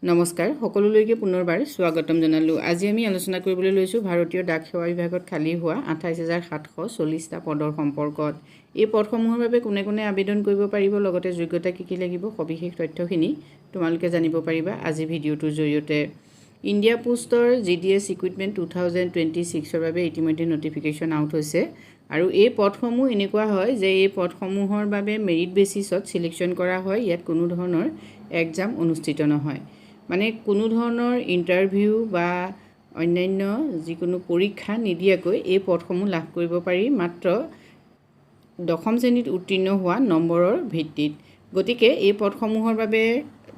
নমস্কাৰ সকলোলৈকে পুনৰবাৰ স্বাগতম জনালোঁ। আজি আমি আলোচনা কৰিবলৈ লৈছোঁ ভাৰতীয় ডাক সেৱা বিভাগত খালী হোৱা ২৮,৭৪০টা পদৰ সম্পৰ্কত। এই পদসমূহৰ বাবে কোনে কোনে আবেদন কৰিব পাৰিব, লগতে যোগ্যতা কি লাগিব, সবিশেষ তথ্যখিনি তোমালোকে জানিব পাৰিবা আজি ভিডিঅ'টোৰ জৰিয়তে। ইণ্ডিয়া পোষ্টৰ GDS Recruitment 2026ৰ বাবে ইতিমধ্যে নটিফিকেশ্যন আউট হৈছে আৰু এই পদসমূহ এনেকুৱা হয় যে এই পদসমূহৰ বাবে মেৰিট বেচিছত চিলেকশ্যন কৰা হয়। ইয়াত কোনো ধৰণৰ এক্সাম অনুষ্ঠিত নহয়, মানে কোনো ধৰণৰ ইণ্টাৰভিউ বা অন্যান্য যিকোনো পৰীক্ষা নিদিয়াকৈ এই পদসমূহ লাভ কৰিব পাৰি মাত্ৰ দশম শ্ৰেণীত উত্তীৰ্ণ হোৱা নম্বৰৰ ভিত্তিত। গতিকে এই পদসমূহৰ বাবে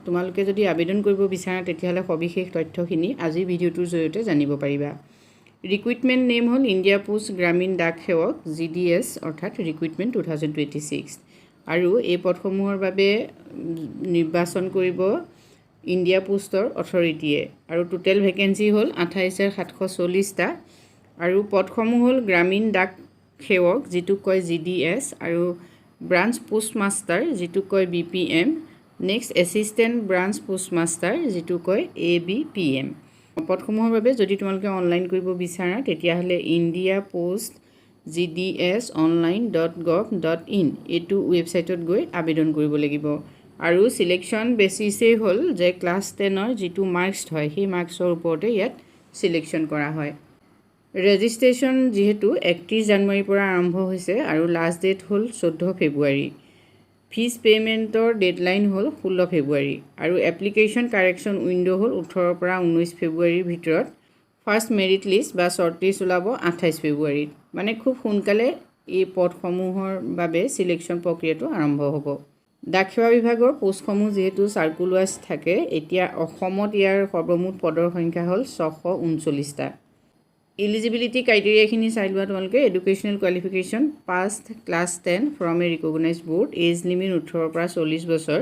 তোমালোকে যদি আবেদন কৰিব বিচাৰা তেতিয়াহ'লে সবিশেষ তথ্যখিনি আজিৰ ভিডিঅ'টোৰ জৰিয়তে জানিব পাৰিবা। ৰিক্ৰুইটমেণ্ট নেম হ'ল ইণ্ডিয়া পোষ্ট গ্ৰামীণ ডাক সেৱক GDS অৰ্থাৎ ৰিক্ৰুইটমেণ্ট 2026 আৰু এই পদসমূহৰ বাবে নিৰ্বাচন কৰিব ইণ্ডিয়া পোষ্টৰ অথৰিটিয়ে আৰু টোটেল ভেকেঞ্চি হ'ল ২৮,৭৪০টা আৰু পদসমূহ হ'ল গ্ৰামীণ ডাক সেৱক যিটোক কয় GDS আৰু ব্ৰাঞ্চ পোষ্ট মাষ্টাৰ যিটোক কয় BPM, next assistant branch post master যিটো কয় ABPM। পদসমূহৰ বাবে যদি তোমালোকে অনলাইন কৰিব বিচাৰা তেতিয়াহ'লে indiapost.gdsonline.gov.in এইটো ৱেবছাইটত গৈ আবেদন কৰিব লাগিব আৰু চিলেকশ্যন বেচিছেই হ'ল যে ক্লাছ 10ৰ যিটো মাৰ্কছ হয় সেই মাৰ্কছৰ ওপৰতে ইয়াত চিলেকশ্যন কৰা হয়। ৰেজিষ্ট্ৰেশ্যন যিহেতু 31 জানুৱাৰীৰ পৰা আৰম্ভ হৈছে আৰু লাষ্ট ডেট হ'ল 14 ফেব্ৰুৱাৰী। ফিজ পে'মেণ্টৰ ডেডলাইন হ'ল 16 ফেব্ৰুৱাৰী আৰু এপ্লিকেশ্যন কাৰেকশ্যন উইণ্ড' হ'ল 18 পৰা 19 ফেব্ৰুৱাৰীৰ ভিতৰত। ফাৰ্ষ্ট মেৰিট লিষ্ট বা শ্বৰ্ট লিষ্ট ওলাব 28 ফেব্ৰুৱাৰীত। মানে খুব সোনকালে এই পদসমূহৰ বাবে চিলেকশ্যন প্ৰক্ৰিয়াটো আৰম্ভ হ'ব। ডাক সেৱা বিভাগৰ পোষ্টসমূহ যিহেতু চাৰ্কুল ৱাইজ থাকে, এতিয়া অসমত ইয়াৰ সৰ্বমুঠ পদৰ সংখ্যা হ'ল 639টা। এলিজিবিলিটি ক্ৰাইটেৰিয়াখিনি চাই লোৱা তোমালোকে। Educational qualification pass class 10 from a recognise board, age limit 18 পৰা 40 বছৰ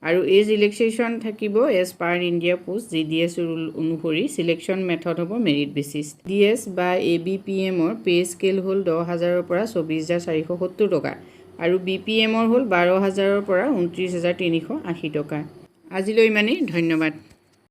আৰু এজ ৰিলেক্সেশ্যন থাকিব as per India post GDS rule অনুসৰি। চিলেকশ্যন মেথড হ'ব মেৰিট বেচিছ। GDS বা ABPMৰ পে' স্কেল হ'ল 10,000ৰ পৰা 24,470 টকা আৰু BPMৰ হ'ল 12,000ৰ পৰা 29,380 টকা। আজিলৈ ইমানেই, ধন্যবাদ।